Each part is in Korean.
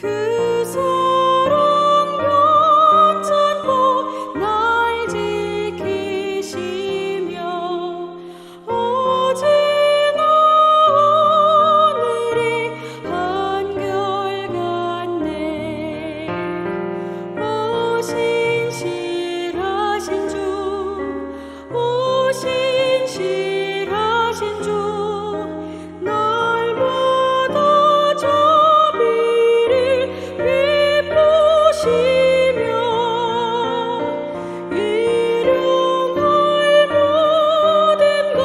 그 사랑 편찮고 날 지키시며 어제나 오늘이 한결같네. 오 신실하신 주, 오 신실하신 주, 날마다 자비를 베푸시며 일용할 모든 것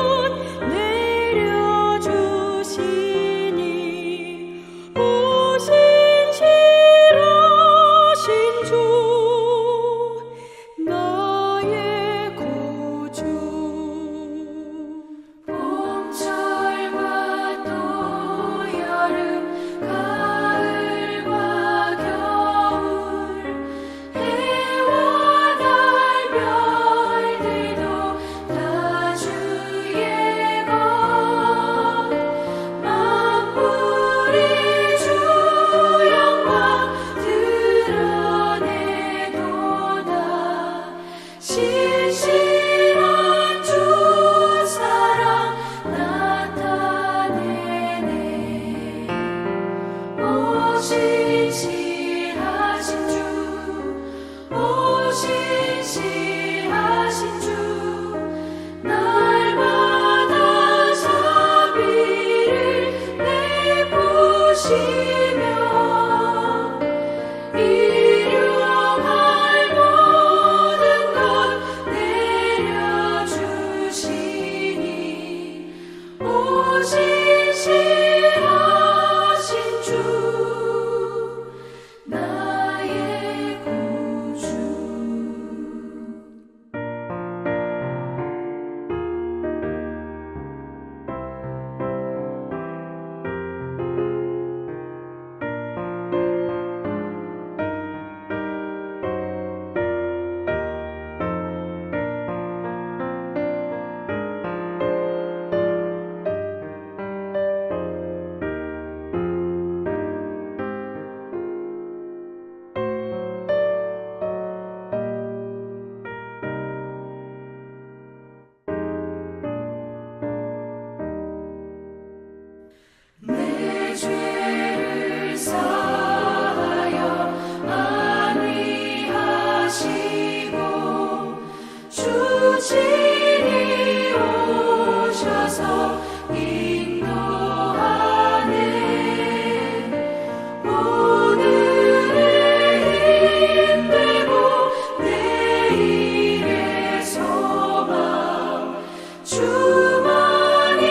내려주시니 오 신실하신 주, 나의 구주. 봄철과 또 여름, 가을과 겨울, 해와 달 별들도 다 주의 것, 만물이 주 영광 드러내도다. 신실한 주 사랑 나타내네. 오 신실하신 주, 오 신실하신 주, 날마다 자비를 베푸시며 일용할 모든 것 내려주시니 오 신실하신 주, 나의 구주. 내 죄를 사하여 안위하시고 주 친히 오셔서 인도하네. 오늘의 힘들고 내일의 소망, 주만이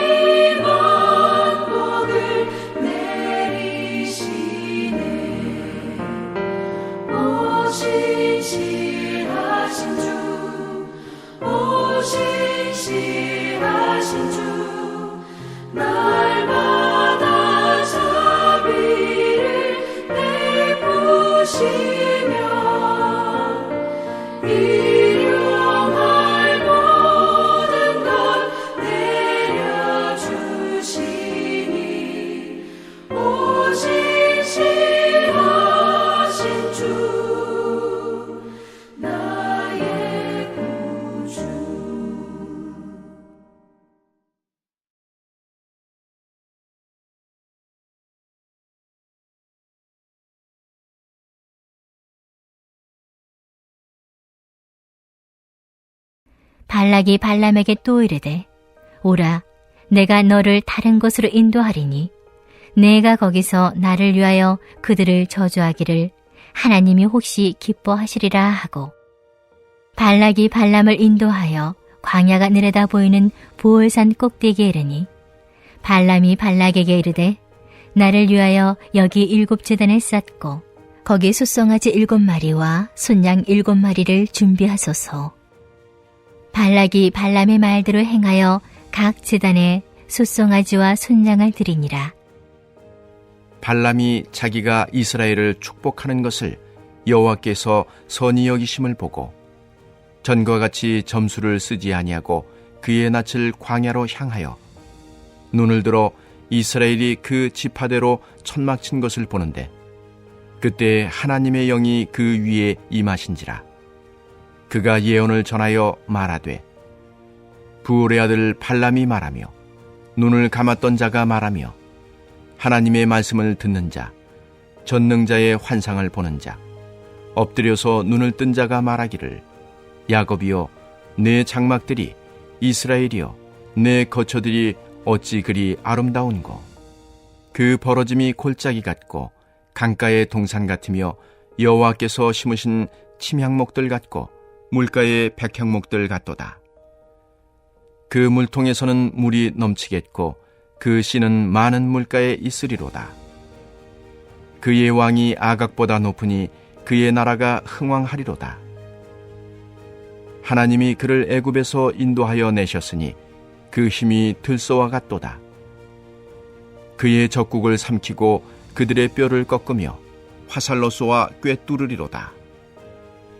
만복을 내리시네. 오 신실하신 주, 오 신실하신 주, 날마다 자비를 베푸시며 일용할 모든 것 내려주시니 오 신실하신 주, 나의 구주. 발락이 발람에게 또 이르되 오라 내가 너를 다른 곳으로 인도하리니 내가 거기서 나를 위하여 그들을 저주하기를 하나님이 혹시 기뻐하시리라 하고 발락이 발람을 인도하여 광야가 내려다 보이는 보올산 꼭대기에 이르니 발람이 발락에게 이르되 나를 위하여 여기 7제단을 쌓고 거기 숫송아지 7마리와 순양 7마리를 준비하소서. 발락이 발람의 말대로 행하여 각 제단에 숫송아지와 순양을 드리니라. 발람이 자기가 이스라엘을 축복하는 것을 여호와께서 선히 여기심을 보고 전과 같이 점수를 쓰지 아니하고 그의 낯을 광야로 향하여 눈을 들어 이스라엘이 그 지파대로 천막친 것을 보는데 그때 하나님의 영이 그 위에 임하신지라. 그가 예언을 전하여 말하되 부올의 아들 발람이 말하며 눈을 감았던 자가 말하며 하나님의 말씀을 듣는 자, 전능자의 환상을 보는 자, 엎드려서 눈을 뜬 자가 말하기를 야곱이여 내 장막들이, 이스라엘이여 내 거처들이 어찌 그리 아름다운고. 그 벌어짐이 골짜기 같고 강가의 동산 같으며 여호와께서 심으신 침향목들 같고 물가의 백향목들 같도다. 그 물통에서는 물이 넘치겠고 그 씨는 많은 물가에 있으리로다. 그의 왕이 아각보다 높으니 그의 나라가 흥왕하리로다. 하나님이 그를 애굽에서 인도하여 내셨으니 그 힘이 들소와 같도다. 그의 적국을 삼키고 그들의 뼈를 꺾으며 화살로 쏘아 꿰뚫으리로다.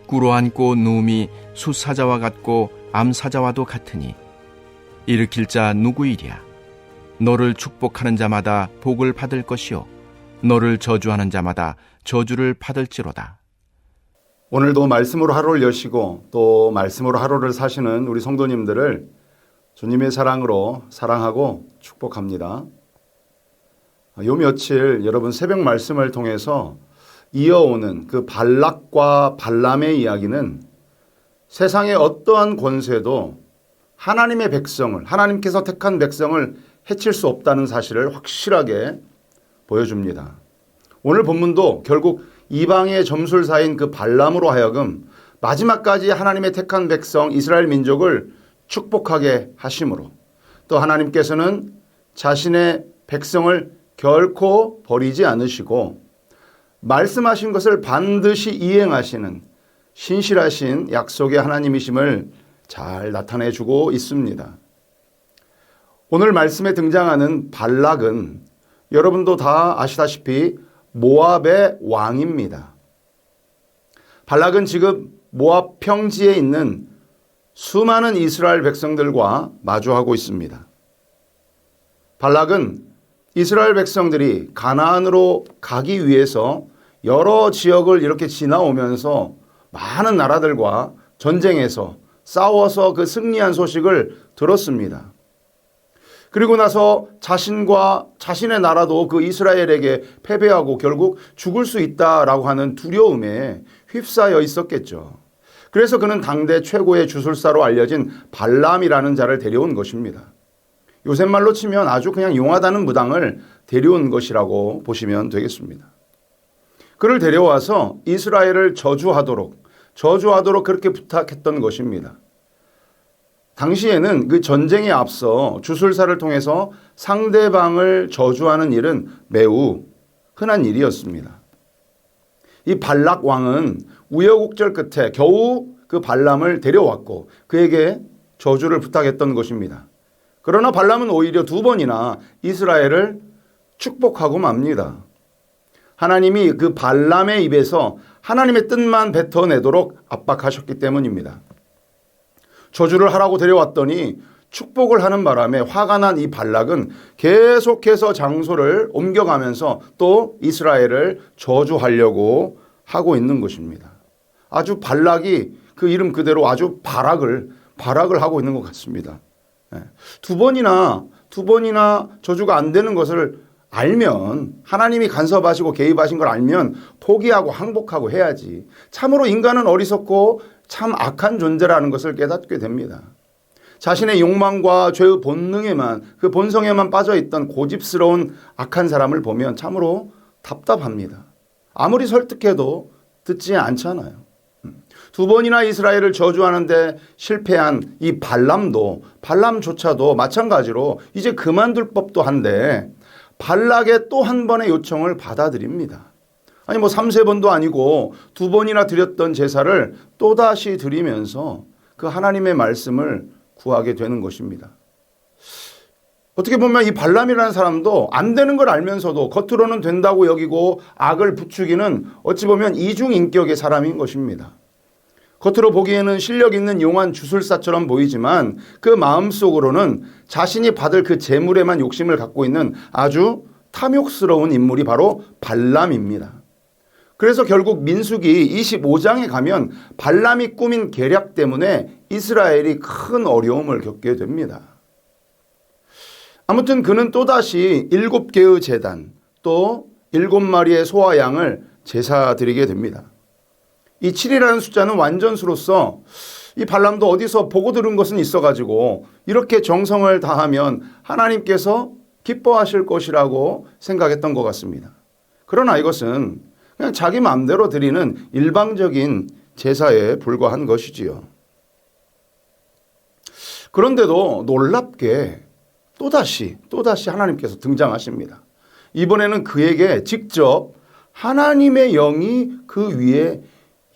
꿇어앉고 누움이 숫사자와 같고 암사자와도 같으니 일으킬 자 누구이랴. 너를 축복하는 자마다 복을 받을 것이요 너를 저주하는 자마다 저주를 받을지로다. 오늘도 말씀으로 하루를 여시고 또 말씀으로 하루를 사시는 우리 성도님들을 주님의 사랑으로 사랑하고 축복합니다. 요 며칠 여러분 새벽 말씀을 통해서 이어오는 그 발락과 발람의 이야기는 세상의 어떠한 권세도 하나님의 백성을, 하나님께서 택한 백성을 해칠 수 없다는 사실을 확실하게 보여줍니다. 오늘 본문도 결국 이방의 점술사인 그 발람으로 하여금 마지막까지 하나님의 택한 백성 이스라엘 민족을 축복하게 하심으로 또 하나님께서는 자신의 백성을 결코 버리지 않으시고 말씀하신 것을 반드시 이행하시는 신실하신 약속의 하나님이심을 잘 나타내주고 있습니다. 오늘 말씀에 등장하는 발락은 여러분도 다 아시다시피 모압의 왕입니다. 발락은 지금 모압 평지에 있는 수많은 이스라엘 백성들과 마주하고 있습니다. 발락은 이스라엘 백성들이 가나안으로 가기 위해서 여러 지역을 이렇게 지나오면서 많은 나라들과 전쟁에서 싸워서 그 승리한 소식을 들었습니다. 그리고 나서 자신과 자신의 나라도 그 이스라엘에게 패배하고 결국 죽을 수 있다라고 하는 두려움에 휩싸여 있었겠죠. 그래서 그는 당대 최고의 주술사로 알려진 발람이라는 자를 데려온 것입니다. 요새 말로 치면 아주 그냥 용하다는 무당을 데려온 것이라고 보시면 되겠습니다. 그를 데려와서 이스라엘을 저주하도록 그렇게 부탁했던 것입니다. 당시에는 그 전쟁에 앞서 주술사를 통해서 상대방을 저주하는 일은 매우 흔한 일이었습니다. 이 발락 왕은 우여곡절 끝에 겨우 그 발람을 데려왔고 그에게 저주를 부탁했던 것입니다. 그러나 발람은 오히려 2번이나 이스라엘을 축복하고 맙니다. 하나님이 그 발람의 입에서 하나님의 뜻만 뱉어내도록 압박하셨기 때문입니다. 저주를 하라고 데려왔더니 축복을 하는 바람에 화가 난 이 발락은 계속해서 장소를 옮겨가면서 또 이스라엘을 저주하려고 하고 있는 것입니다. 아주 발락이 그 이름 그대로 아주 발악을 하고 있는 것 같습니다. 2번이나 저주가 안 되는 것을 알면 하나님이 간섭하시고 개입하신 걸 알면 포기하고 항복하고 해야지. 참으로 인간은 어리석고 참 악한 존재라는 것을 깨닫게 됩니다. 자신의 욕망과 죄의 본능에만 그 본성에만 빠져있던 고집스러운 악한 사람을 보면 참으로 답답합니다. 아무리 설득해도 듣지 않잖아요. 2번이나 이스라엘을 저주하는데 실패한 이 발람조차도 마찬가지로 이제 그만둘 법도 한데 발락의 또 한 번의 요청을 받아들입니다. 아니 3-4번도 아니고 2번이나 드렸던 제사를 또다시 드리면서 그 하나님의 말씀을 구하게 되는 것입니다. 어떻게 보면 이 발람이라는 사람도 안 되는 걸 알면서도 겉으로는 된다고 여기고 악을 부추기는 어찌 보면 이중인격의 사람인 것입니다. 겉으로 보기에는 실력 있는 용한 주술사처럼 보이지만 그 마음속으로는 자신이 받을 그 재물에만 욕심을 갖고 있는 아주 탐욕스러운 인물이 바로 발람입니다. 그래서 결국 민수기 25장에 가면 발람이 꾸민 계략 때문에 이스라엘이 큰 어려움을 겪게 됩니다. 아무튼 그는 또다시 7개의 제단, 또 7마리의 소와 양을 제사 드리게 됩니다. 이 7이라는 숫자는 완전수로서 이 발람도 어디서 보고 들은 것은 있어가지고 이렇게 정성을 다하면 하나님께서 기뻐하실 것이라고 생각했던 것 같습니다. 그러나 이것은 그냥 자기 마음대로 드리는 일방적인 제사에 불과한 것이지요. 그런데도 놀랍게 또다시 하나님께서 등장하십니다. 이번에는 그에게 직접 하나님의 영이 그 위에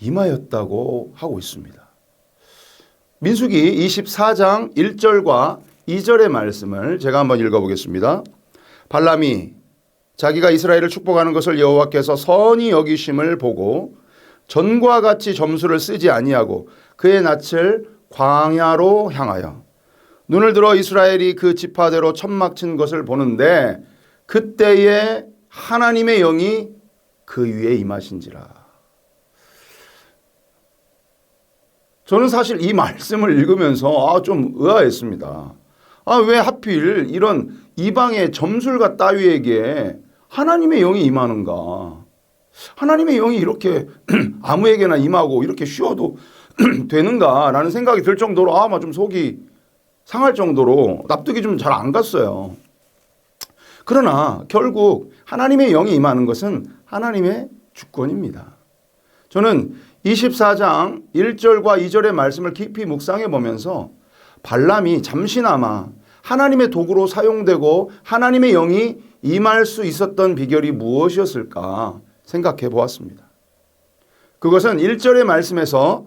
임하였다고 하고 있습니다. 민수기 24장 1절과 2절의 말씀을 제가 한번 읽어보겠습니다. 발람이 자기가 이스라엘을 축복하는 것을 여호와께서 선히 여기심을 보고 전과 같이 점수를 쓰지 아니하고 그의 낯을 광야로 향하여 눈을 들어 이스라엘이 그 지파대로 천막 친 것을 보는데 그때에 하나님의 영이 그 위에 임하신지라. 저는 사실 이 말씀을 읽으면서 좀 의아했습니다. 왜 하필 이런 이방의 점술가 따위에게 하나님의 영이 임하는가? 하나님의 영이 이렇게 아무에게나 임하고 이렇게 쉬어도 되는가라는 생각이 들 정도로 좀 속이 상할 정도로 납득이 좀 잘 안 갔어요. 그러나 결국 하나님의 영이 임하는 것은 하나님의 주권입니다. 저는 24장 1절과 2절의 말씀을 깊이 묵상해 보면서 발람이 잠시나마 하나님의 도구로 사용되고 하나님의 영이 임할 수 있었던 비결이 무엇이었을까 생각해 보았습니다. 그것은 1절의 말씀에서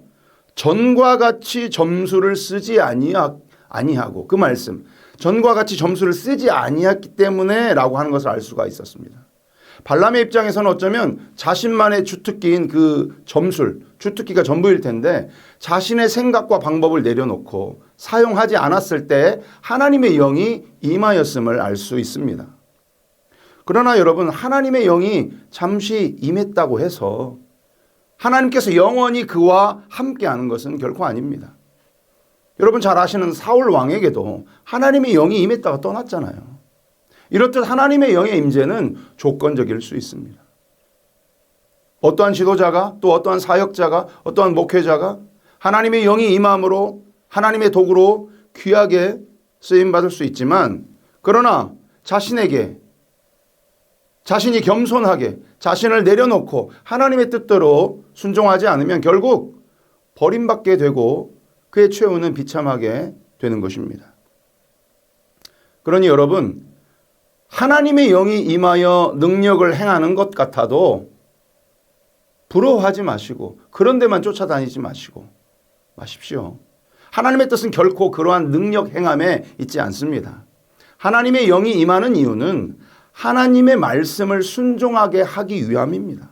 전과 같이 점수를 쓰지 아니하고 그 말씀 전과 같이 점수를 쓰지 아니했기 때문에 라고 하는 것을 알 수가 있었습니다. 발람의 입장에서는 어쩌면 자신만의 주특기인 그 점술, 주특기가 전부일 텐데 자신의 생각과 방법을 내려놓고 사용하지 않았을 때 하나님의 영이 임하였음을 알 수 있습니다. 그러나 여러분, 하나님의 영이 잠시 임했다고 해서 하나님께서 영원히 그와 함께하는 것은 결코 아닙니다. 여러분 잘 아시는 사울 왕에게도 하나님의 영이 임했다가 떠났잖아요. 이렇듯 하나님의 영의 임재는 조건적일 수 있습니다. 어떠한 지도자가 또 어떠한 사역자가 어떠한 목회자가 하나님의 영이 임함으로 하나님의 도구로 귀하게 쓰임받을 수 있지만 그러나 자신이 겸손하게 자신을 내려놓고 하나님의 뜻대로 순종하지 않으면 결국 버림받게 되고 그의 최후는 비참하게 되는 것입니다. 그러니 여러분, 하나님의 영이 임하여 능력을 행하는 것 같아도 부러워하지 마시고 그런 데만 쫓아다니지 마십시오. 하나님의 뜻은 결코 그러한 능력 행함에 있지 않습니다. 하나님의 영이 임하는 이유는 하나님의 말씀을 순종하게 하기 위함입니다.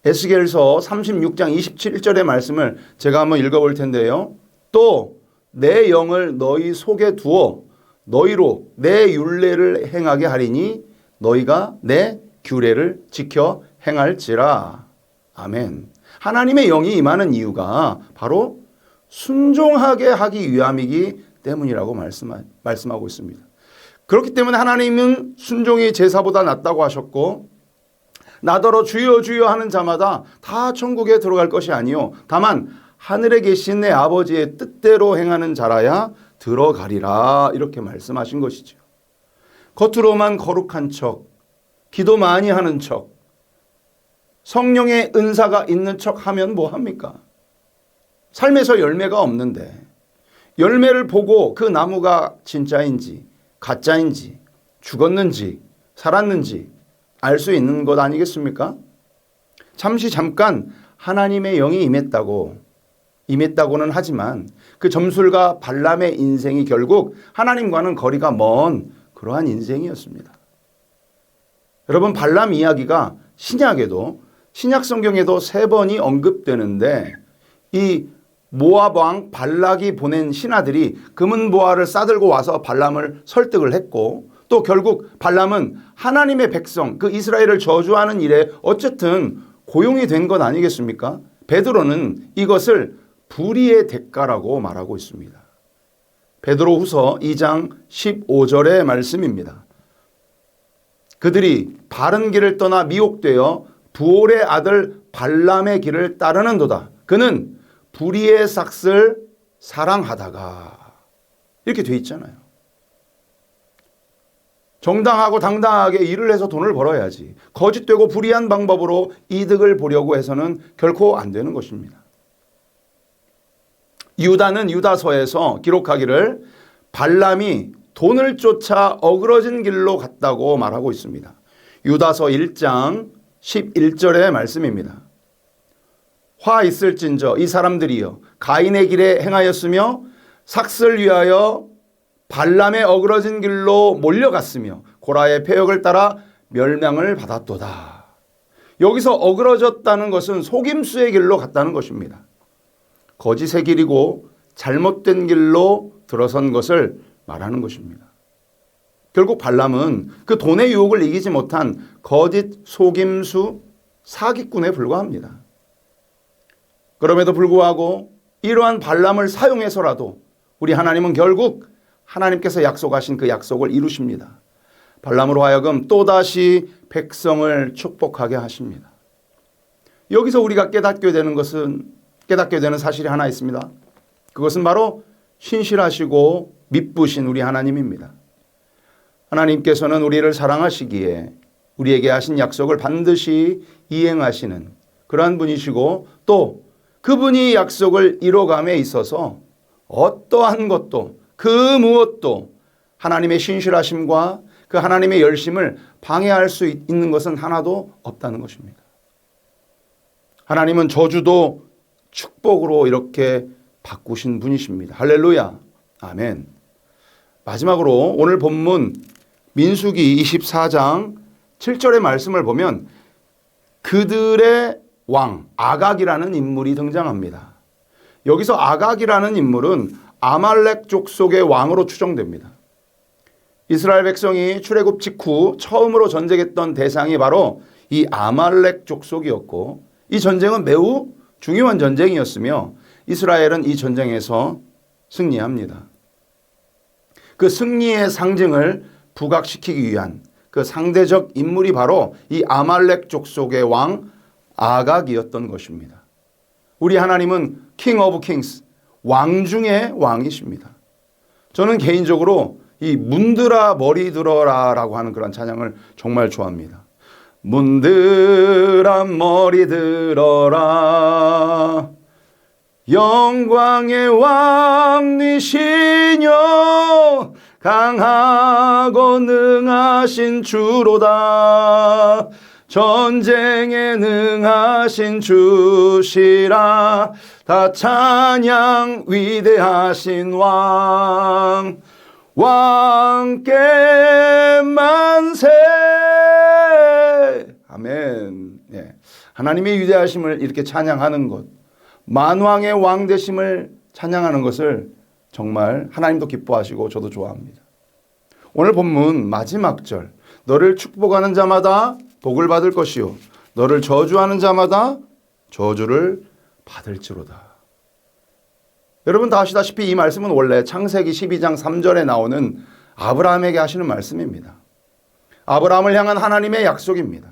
에스겔서 36장 27절의 말씀을 제가 한번 읽어볼 텐데요. 또 내 영을 너희 속에 두어 너희로 내 율례를 행하게 하리니 너희가 내 규례를 지켜 행할지라. 아멘. 하나님의 영이 임하는 이유가 바로 순종하게 하기 위함이기 때문이라고 말씀하고 있습니다. 그렇기 때문에 하나님은 순종이 제사보다 낫다고 하셨고 나더러 주여 주여 하는 자마다 다 천국에 들어갈 것이 아니요 다만 하늘에 계신 내 아버지의 뜻대로 행하는 자라야 들어가리라 이렇게 말씀하신 것이죠. 겉으로만 거룩한 척, 기도 많이 하는 척, 성령의 은사가 있는 척 하면 뭐합니까? 삶에서 열매가 없는데 열매를 보고 그 나무가 진짜인지 가짜인지 죽었는지 살았는지 알 수 있는 것 아니겠습니까? 잠깐 하나님의 영이 임했다고는 하지만 그 점술가 발람의 인생이 결국 하나님과는 거리가 먼 그러한 인생이었습니다. 여러분, 발람 이야기가 신약 성경에도 3번이 언급되는데 이 모압 왕 발락이 보낸 신하들이 금은보화를 싸들고 와서 발람을 설득을 했고 또 결국 발람은 하나님의 백성 그 이스라엘을 저주하는 일에 어쨌든 고용이 된 것 아니겠습니까? 베드로는 이것을 불의의 대가라고 말하고 있습니다. 베드로후서 2장 15절의 말씀입니다. 그들이 바른 길을 떠나 미혹되어 부올의 아들 발람의 길을 따르는도다. 그는 불의의 삭슬 사랑하다가 이렇게 돼 있잖아요. 정당하고 당당하게 일을 해서 돈을 벌어야지 거짓되고 불의한 방법으로 이득을 보려고 해서는 결코 안 되는 것입니다. 유다는 유다서에서 기록하기를 발람이 돈을 쫓아 어그러진 길로 갔다고 말하고 있습니다. 유다서 1장 11절의 말씀입니다. 화 있을진저 이 사람들이여 가인의 길에 행하였으며 삭슬 위하여 발람의 어그러진 길로 몰려갔으며 고라의 패역을 따라 멸망을 받았도다. 여기서 어그러졌다는 것은 속임수의 길로 갔다는 것입니다. 거짓의 길이고 잘못된 길로 들어선 것을 말하는 것입니다. 결국 발람은 그 돈의 유혹을 이기지 못한 거짓 속임수 사기꾼에 불과합니다. 그럼에도 불구하고 이러한 발람을 사용해서라도 우리 하나님은 결국 하나님께서 약속하신 그 약속을 이루십니다. 발람으로 하여금 또다시 백성을 축복하게 하십니다. 여기서 우리가 깨닫게 되는 사실이 하나 있습니다. 그것은 바로 신실하시고 미쁘신 우리 하나님입니다. 하나님께서는 우리를 사랑하시기에 우리에게 하신 약속을 반드시 이행하시는 그러한 분이시고 또 그분이 약속을 이뤄감에 있어서 어떠한 것도 그 무엇도 하나님의 신실하심과 그 하나님의 열심을 방해할 수 있는 것은 하나도 없다는 것입니다. 하나님은 저주도 축복으로 이렇게 바꾸신 분이십니다. 할렐루야. 아멘. 마지막으로 오늘 본문 민수기 24장 7절의 말씀을 보면 그들의 왕 아각이라는 인물이 등장합니다. 여기서 아각이라는 인물은 아말렉 족속의 왕으로 추정됩니다. 이스라엘 백성이 출애굽 직후 처음으로 전쟁했던 대상이 바로 이 아말렉 족속이었고 이 전쟁은 매우 중요한 전쟁이었으며 이스라엘은 이 전쟁에서 승리합니다. 그 승리의 상징을 부각시키기 위한 그 상대적 인물이 바로 이 아말렉 족속의 왕 아각이었던 것입니다. 우리 하나님은 킹 오브 킹스, 왕 중의 왕이십니다. 저는 개인적으로 이 문드라 머리 들어라 라고 하는 그런 찬양을 정말 좋아합니다. 문드라 머리 들어라 영광의 왕이시여 강하고 능하신 주로다 전쟁에 능하신 주시라 다 찬양 위대하신 왕 왕께 만세 아멘. 예. 하나님의 위대하심을 이렇게 찬양하는 것 만왕의 왕 되심을 찬양하는 것을 정말 하나님도 기뻐하시고 저도 좋아합니다. 오늘 본문 마지막 절 너를 축복하는 자마다 복을 받을 것이요 너를 저주하는 자마다 저주를 받을지로다. 여러분 다 아시다시피 이 말씀은 원래 창세기 12장 3절에 나오는 아브라함에게 하시는 말씀입니다. 아브라함을 향한 하나님의 약속입니다.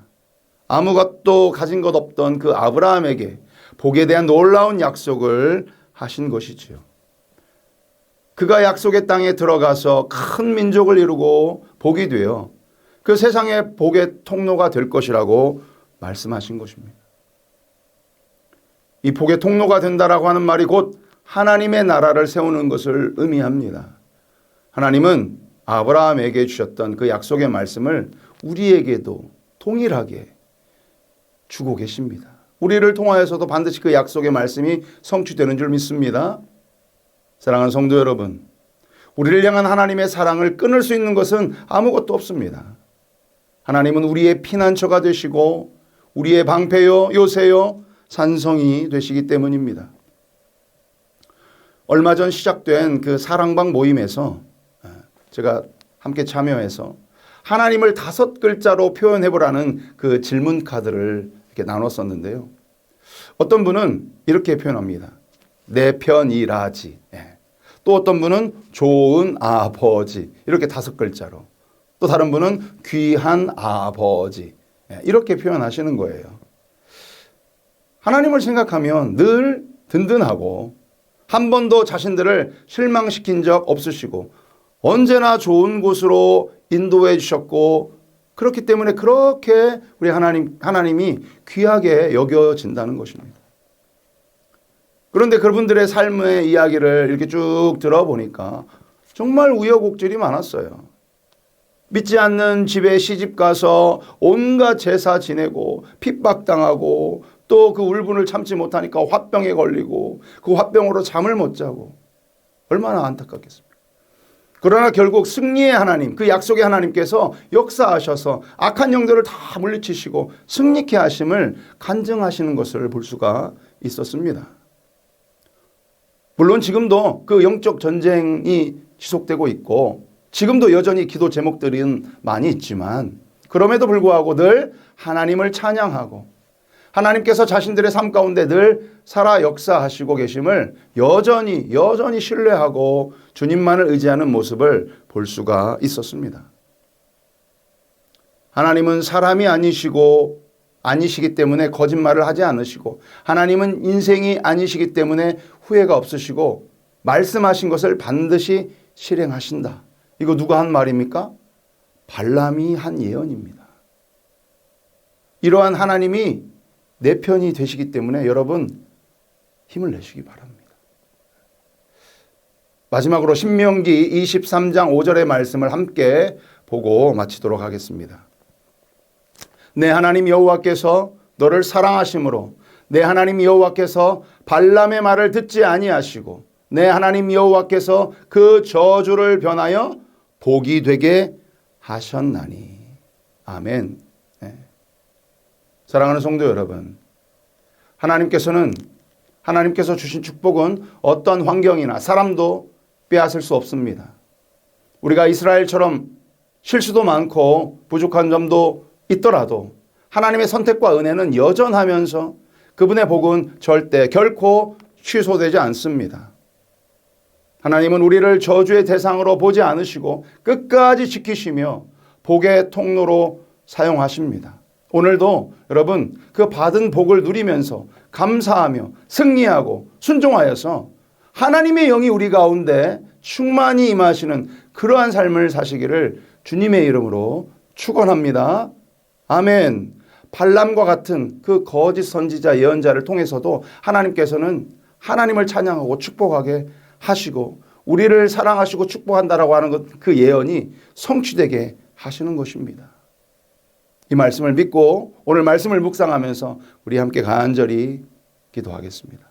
아무것도 가진 것 없던 그 아브라함에게 복에 대한 놀라운 약속을 하신 것이지요. 그가 약속의 땅에 들어가서 큰 민족을 이루고 복이 되어 그 세상의 복의 통로가 될 것이라고 말씀하신 것입니다. 이 복의 통로가 된다라고 하는 말이 곧 하나님의 나라를 세우는 것을 의미합니다. 하나님은 아브라함에게 주셨던 그 약속의 말씀을 우리에게도 동일하게 주고 계십니다. 우리를 통하여서도 반드시 그 약속의 말씀이 성취되는 줄 믿습니다. 사랑하는 성도 여러분, 우리를 향한 하나님의 사랑을 끊을 수 있는 것은 아무것도 없습니다. 하나님은 우리의 피난처가 되시고 우리의 방패요 요새요 산성이 되시기 때문입니다. 얼마 전 시작된 그 사랑방 모임에서 제가 함께 참여해서 하나님을 5글자로 표현해보라는 그 질문 카드를 이렇게 나눴었는데요. 어떤 분은 이렇게 표현합니다. 내 편이라지. 예. 또 어떤 분은 좋은 아버지. 이렇게 5글자로. 또 다른 분은 귀한 아버지. 예. 이렇게 표현하시는 거예요. 하나님을 생각하면 늘 든든하고 한 번도 자신들을 실망시킨 적 없으시고 언제나 좋은 곳으로 인도해 주셨고 그렇기 때문에 그렇게 우리 하나님이 귀하게 여겨진다는 것입니다. 그런데 그분들의 삶의 이야기를 이렇게 쭉 들어보니까 정말 우여곡절이 많았어요. 믿지 않는 집에 시집 가서 온갖 제사 지내고 핍박당하고 또 그 울분을 참지 못하니까 화병에 걸리고 그 화병으로 잠을 못 자고 얼마나 안타깝겠습니까? 그러나 결국 승리의 하나님, 그 약속의 하나님께서 역사하셔서 악한 영들을 다 물리치시고 승리케 하심을 간증하시는 것을 볼 수가 있었습니다. 물론 지금도 그 영적 전쟁이 지속되고 있고 지금도 여전히 기도 제목들은 많이 있지만 그럼에도 불구하고 늘 하나님을 찬양하고 하나님께서 자신들의 삶 가운데 늘 살아 역사하시고 계심을 여전히 신뢰하고 주님만을 의지하는 모습을 볼 수가 있었습니다. 하나님은 사람이 아니시기 때문에 거짓말을 하지 않으시고 하나님은 인생이 아니시기 때문에 후회가 없으시고 말씀하신 것을 반드시 실행하신다. 이거 누가 한 말입니까? 발람이 한 예언입니다. 이러한 하나님이 내 편이 되시기 때문에 여러분 힘을 내시기 바랍니다. 마지막으로 신명기 23장 5절의 말씀을 함께 보고 마치도록 하겠습니다. 내 하나님 여호와께서 너를 사랑하심으로 내 하나님 여호와께서 발람의 말을 듣지 아니하시고 내 하나님 여호와께서 그 저주를 변하여 복이 되게 하셨나니. 아멘. 네. 사랑하는 성도 여러분, 하나님께서 주신 축복은 어떤 환경이나 사람도 빼앗을 수 없습니다. 우리가 이스라엘처럼 실수도 많고 부족한 점도 있더라도 하나님의 선택과 은혜는 여전하면서 그분의 복은 절대 결코 취소되지 않습니다. 하나님은 우리를 저주의 대상으로 보지 않으시고 끝까지 지키시며 복의 통로로 사용하십니다. 오늘도 여러분 그 받은 복을 누리면서 감사하며 승리하고 순종하여서 하나님의 영이 우리 가운데 충만히 임하시는 그러한 삶을 사시기를 주님의 이름으로 축원합니다. 아멘. 발람과 같은 그 거짓 선지자 예언자를 통해서도 하나님께서는 하나님을 찬양하고 축복하게 하시고 우리를 사랑하시고 축복한다라고 하는 것, 그 예언이 성취되게 하시는 것입니다. 이 말씀을 믿고 오늘 말씀을 묵상하면서 우리 함께 간절히 기도하겠습니다.